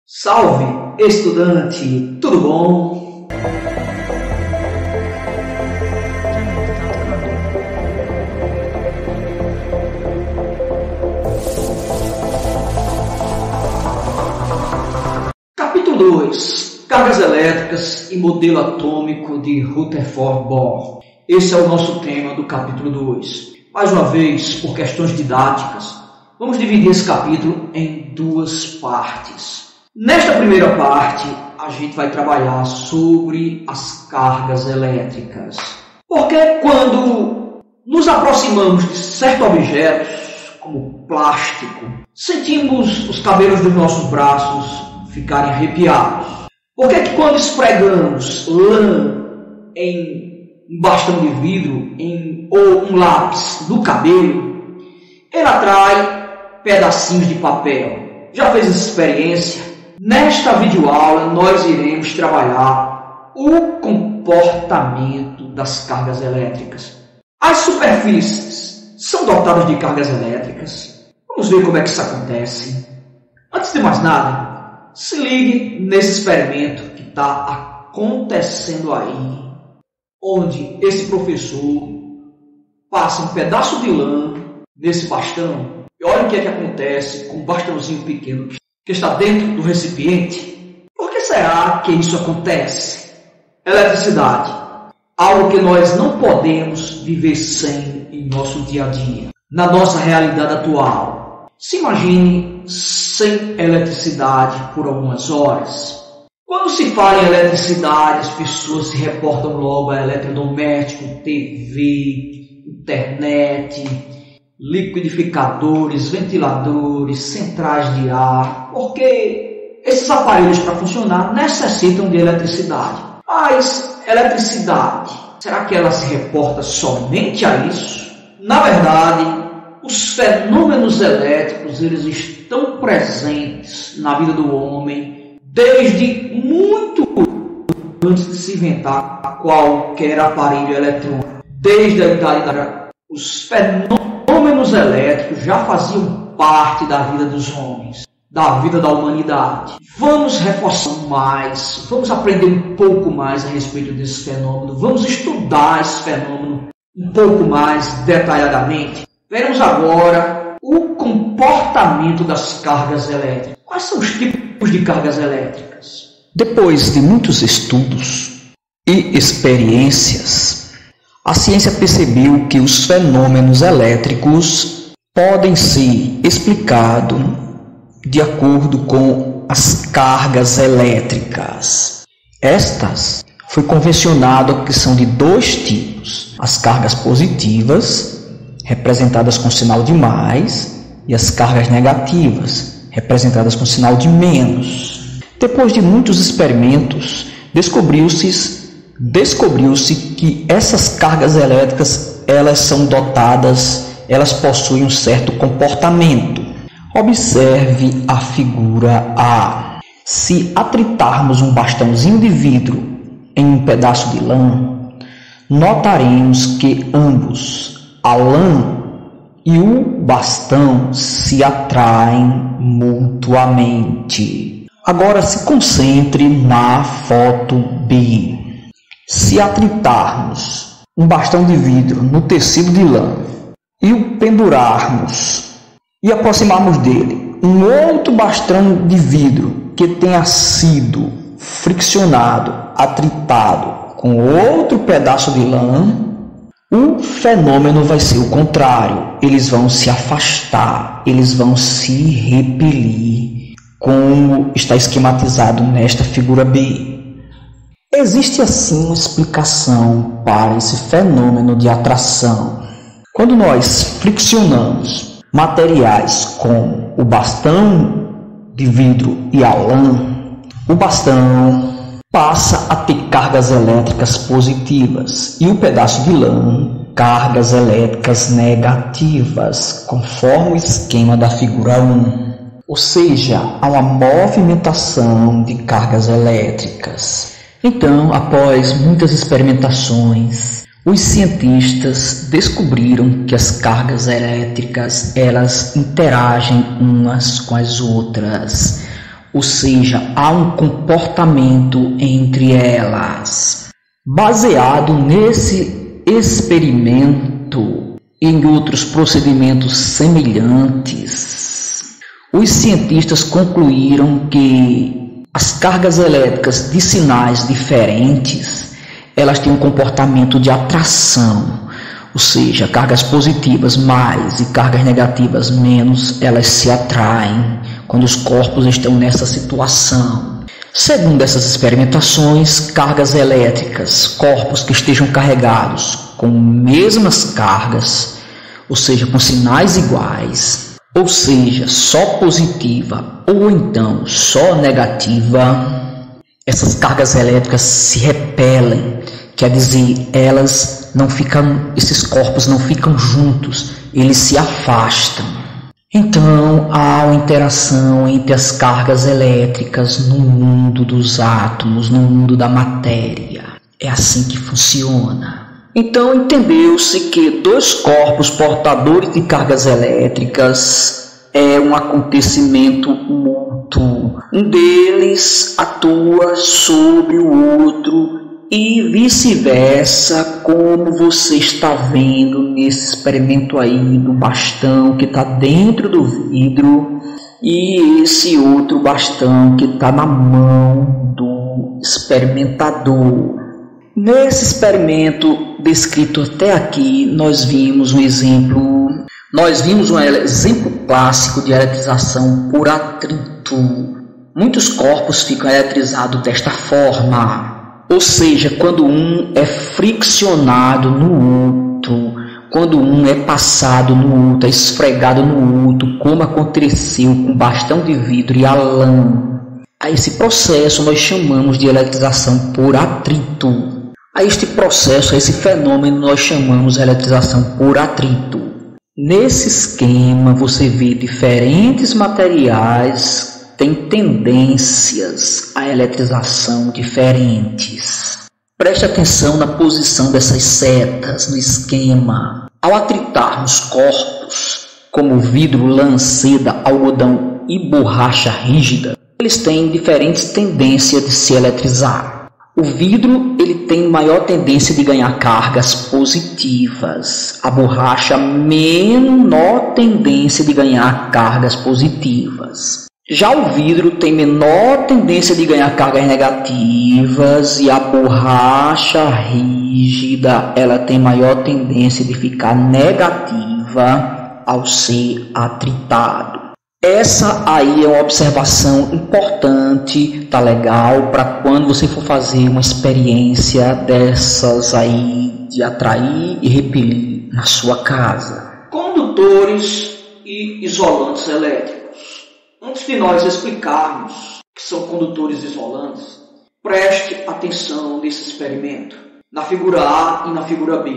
Salve, estudante! Tudo bom? Capítulo 2. Cargas elétricas e modelo atômico de Rutherford Bohr. Esse é o nosso tema do capítulo 2. Mais uma vez, por questões didáticas, vamos dividir esse capítulo em duas partes. Nesta primeira parte, a gente vai trabalhar sobre as cargas elétricas. Porque quando nos aproximamos de certos objetos, como plástico, sentimos os cabelos dos nossos braços ficarem arrepiados. Por que quando esfregamos lã em um bastão de vidro ou um lápis no cabelo, ele atrai pedacinhos de papel? Já fez essa experiência? Nesta videoaula, nós iremos trabalhar o comportamento das cargas elétricas. As superfícies são dotadas de cargas elétricas. Vamos ver como é que isso acontece. Antes de mais nada, se ligue nesse experimento que está acontecendo aí, onde esse professor passa um pedaço de lã nesse bastão. E olha o que é que acontece com um bastãozinho pequeno que está dentro do recipiente. Por que será que isso acontece? Eletricidade, algo que nós não podemos viver sem em nosso dia a dia, na nossa realidade atual. Se imagine sem eletricidade por algumas horas. Quando se fala em eletricidade, as pessoas se reportam logo a eletrodoméstico, TV, internet, liquidificadores, ventiladores, centrais de ar, porque esses aparelhos para funcionar necessitam de eletricidade. Mas eletricidade, será que ela se reporta somente a isso? Na verdade, os fenômenos elétricos eles estão presentes na vida do homem desde muito antes de se inventar qualquer aparelho eletrônico. Desde a idade da os fenômenos elétricos já faziam parte da vida dos homens, da vida da humanidade. Vamos reforçar mais, vamos aprender um pouco mais a respeito desse fenômeno, vamos estudar esse fenômeno um pouco mais detalhadamente. Veremos agora o comportamento das cargas elétricas. Quais são os tipos de cargas elétricas? Depois de muitos estudos e experiências, a ciência percebeu que os fenômenos elétricos podem ser explicados de acordo com as cargas elétricas. Estas foi convencionado que são de dois tipos: as cargas positivas, representadas com sinal de mais, e as cargas negativas, representadas com sinal de menos. Depois de muitos experimentos, descobriu-se que essas cargas elétricas elas possuem um certo comportamento. Observe a figura A. Se atritarmos um bastãozinho de vidro em um pedaço de lã, notaremos que ambos, a lã e o bastão, se atraem mutuamente. Agora se concentre na foto B. Se atritarmos um bastão de vidro no tecido de lã e o pendurarmos e aproximarmos dele um outro bastão de vidro que tenha sido friccionado, atritado com outro pedaço de lã, o fenômeno vai ser o contrário. Eles vão se afastar, eles vão se repelir, como está esquematizado nesta figura B. Existe assim uma explicação para esse fenômeno de atração. Quando nós friccionamos materiais com o bastão de vidro e a lã, o bastão passa a ter cargas elétricas positivas e o pedaço de lã cargas elétricas negativas, conforme o esquema da figura 1. Ou seja, há uma movimentação de cargas elétricas. Então, após muitas experimentações, os cientistas descobriram que as cargas elétricas elas interagem umas com as outras. ou seja, há um comportamento entre elas. Baseado nesse experimento e em outros procedimentos semelhantes, os cientistas concluíram que as cargas elétricas de sinais diferentes, elas têm um comportamento de atração, ou seja, cargas positivas mais e cargas negativas menos, elas se atraem quando os corpos estão nessa situação. Segundo essas experimentações, cargas elétricas, corpos que estejam carregados com mesmas cargas, ou seja, com sinais iguais, ou seja, só positiva ou então só negativa, essas cargas elétricas se repelem, quer dizer, esses corpos não ficam juntos, eles se afastam. Então, há uma interação entre as cargas elétricas no mundo dos átomos, no mundo da matéria. É assim que funciona. Então, entendeu-se que dois corpos portadores de cargas elétricas é um acontecimento mútuo. Um deles atua sobre o outro e vice-versa, como você está vendo nesse experimento aí do bastão que está dentro do vidro e esse outro bastão que está na mão do experimentador. Nesse experimento descrito até aqui, nós vimos um exemplo clássico de eletrização por atrito. Muitos corpos ficam eletrizados desta forma. Ou seja, quando um é friccionado no outro, quando um é passado no outro, é esfregado no outro, como aconteceu com bastão de vidro e a lã. A esse processo nós chamamos de eletrização por atrito. A este processo, a esse fenômeno, nós chamamos de eletrização por atrito. Nesse esquema, você vê diferentes materiais têm tendências à eletrização diferentes. Preste atenção na posição dessas setas no esquema. Ao atritarmos corpos, como vidro, lã, seda, algodão e borracha rígida, eles têm diferentes tendências de se eletrizar. O vidro ele tem maior tendência de ganhar cargas positivas. A borracha, menor tendência de ganhar cargas positivas. Já o vidro tem menor tendência de ganhar cargas negativas e a borracha rígida ela tem maior tendência de ficar negativa ao ser atritado. Essa aí é uma observação importante, tá legal, para quando você for fazer uma experiência dessas aí de atrair e repelir na sua casa. Condutores e isolantes elétricos. Antes de nós explicarmos o que são condutores isolantes, preste atenção nesse experimento. Na figura A e na figura B,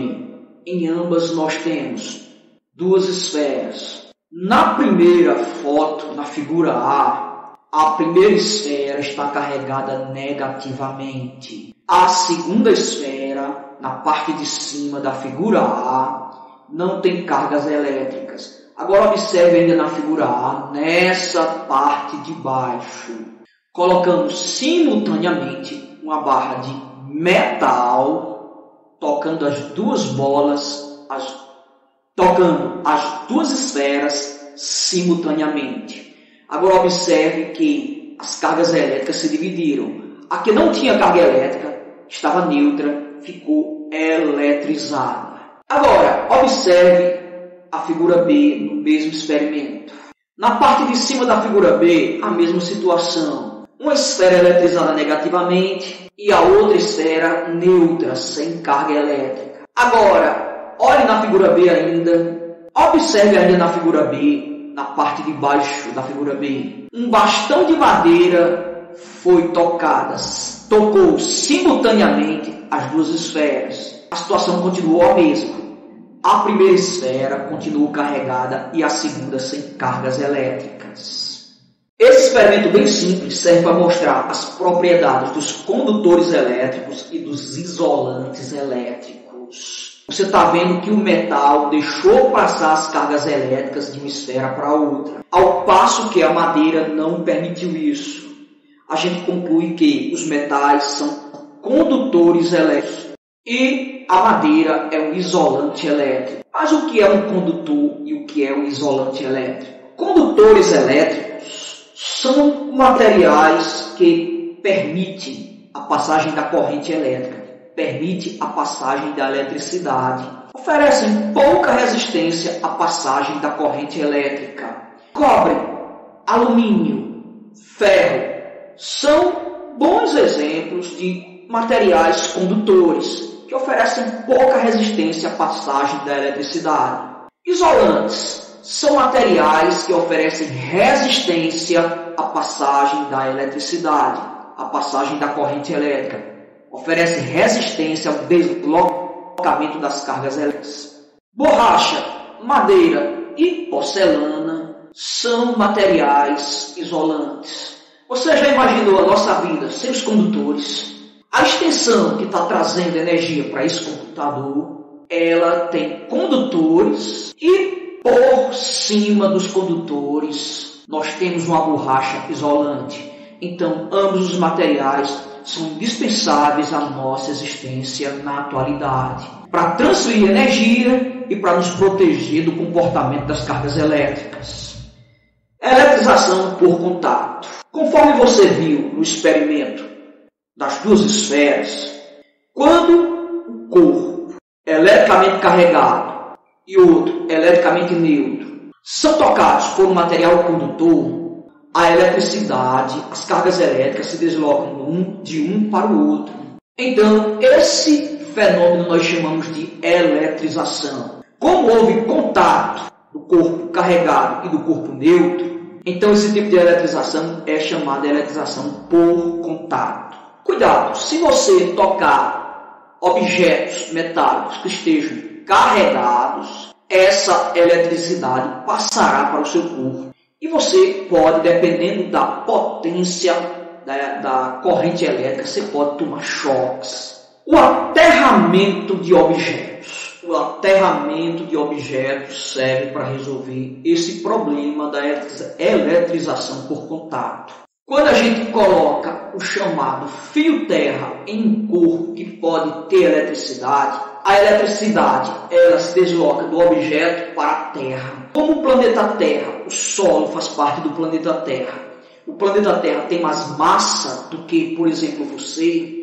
em ambas nós temos duas esferas. Na primeira foto, na figura a primeira esfera está carregada negativamente. A segunda esfera, na parte de cima da figura A, não tem cargas elétricas. Agora observe ainda na figura A, nessa parte de baixo, colocamos simultaneamente uma barra de metal, tocando as duas bolas, tocando as duas esferas simultaneamente. Agora observe que as cargas elétricas se dividiram. A que não tinha carga elétrica estava neutra, ficou eletrizada. Agora observe a figura B no mesmo experimento. Na parte de cima da figura B, a mesma situação. Uma esfera eletrizada negativamente e a outra esfera neutra, sem carga elétrica. Agora, olhe na figura B ainda. Observe ainda na figura B, na parte de baixo da figura B. Um bastão de madeira foi tocou simultaneamente as duas esferas. A situação continuou a mesma. A primeira esfera continuou carregada e a segunda sem cargas elétricas. Esse experimento bem simples serve para mostrar as propriedades dos condutores elétricos e dos isolantes elétricos. Você está vendo que o metal deixou passar as cargas elétricas de uma esfera para outra, ao passo que a madeira não permitiu isso. a gente conclui que os metais são condutores elétricos e a madeira é um isolante elétrico. Mas o que é um condutor e o que é um isolante elétrico? Condutores elétricos são materiais que permitem a passagem da corrente elétrica, permitem a passagem da eletricidade, oferecem pouca resistência à passagem da corrente elétrica. Cobre, alumínio, ferro são bons exemplos de materiais condutores que oferecem pouca resistência à passagem da eletricidade. Isolantes são materiais que oferecem resistência à passagem da eletricidade, à passagem da corrente elétrica. Oferecem resistência ao deslocamento das cargas elétricas. Borracha, madeira e porcelana são materiais isolantes. Você já imaginou a nossa vida sem os condutores? A extensão que está trazendo energia para esse computador, ela tem condutores e por cima dos condutores nós temos uma borracha isolante. Então, ambos os materiais são indispensáveis à nossa existência na atualidade, para transferir energia e para nos proteger do comportamento das cargas elétricas. Eletrização por contato. Conforme você viu no experimento das duas esferas, quando o corpo eletricamente carregado e outro eletricamente neutro são tocados por um material condutor, a eletricidade, as cargas elétricas se deslocam de um para o outro. Então, esse fenômeno nós chamamos de eletrização. Como houve contato do corpo carregado e do corpo neutro, então esse tipo de eletrização é chamada de eletrização por contato. Cuidado, se você tocar objetos metálicos que estejam carregados, essa eletricidade passará para o seu corpo. E você pode, dependendo da potência da corrente elétrica, você pode tomar choques. O aterramento de objetos. O aterramento de objetos serve para resolver esse problema da eletrização por contato. Quando a gente coloca o chamado fio-terra em um corpo que pode ter eletricidade, a eletricidade ela se desloca do objeto para a Terra. Como o planeta Terra, o solo faz parte do planeta Terra. O planeta Terra tem mais massa do que, por exemplo, você.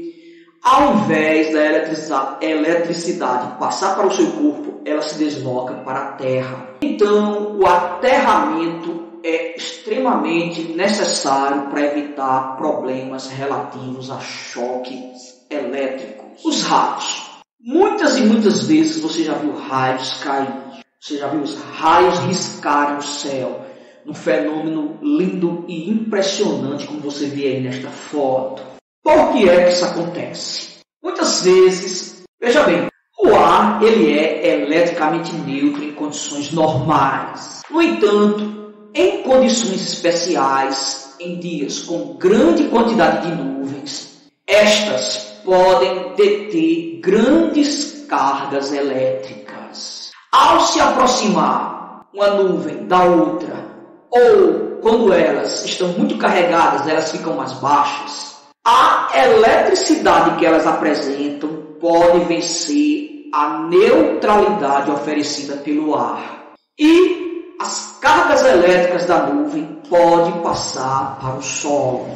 Ao invés da eletricidade passar para o seu corpo, ela se desloca para a Terra. Então, o aterramento é extremamente necessário para evitar problemas relativos a choques elétricos. Os raios. Muitas e muitas vezes você já viu raios cair. Você já viu os raios riscarem o céu. Um fenômeno lindo e impressionante como você vê aí nesta foto. Por que é que isso acontece? Muitas vezes, veja bem, o ar ele é eletricamente neutro em condições normais. No entanto, em condições especiais, em dias com grande quantidade de nuvens, estas podem deter grandes cargas elétricas. Ao se aproximar uma nuvem da outra, ou quando elas estão muito carregadas, elas ficam mais baixas, a eletricidade que elas apresentam pode vencer a neutralidade oferecida pelo ar. E as cargas elétricas da nuvem podem passar para o solo.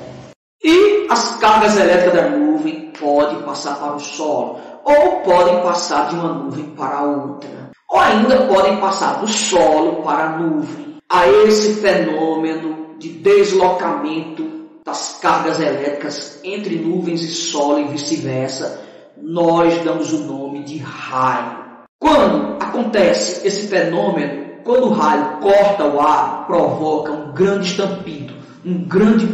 E as cargas elétricas da nuvem podem passar para o solo. Ou podem passar de uma nuvem para outra. Ou ainda podem passar do solo para a nuvem. A esse fenômeno de deslocamento das cargas elétricas entre nuvens e solo e vice-versa, nós damos o nome de raio. Quando acontece esse fenômeno, quando o raio corta o ar, provoca um grande estampido, um grande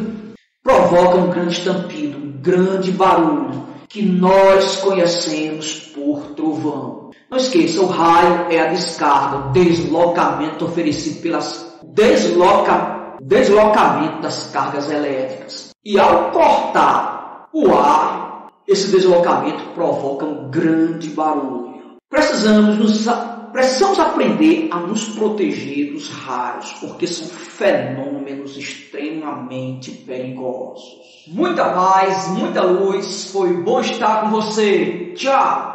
barulho, que nós conhecemos por trovão. Não esqueça, o raio é a descarga, o deslocamento oferecido pelas deslocamento das cargas elétricas. E ao cortar o ar, esse deslocamento provoca um grande barulho. Precisamos precisamos aprender a nos proteger dos raios, porque são fenômenos extremamente perigosos. Muita paz, muita luz, foi bom estar com você. Tchau!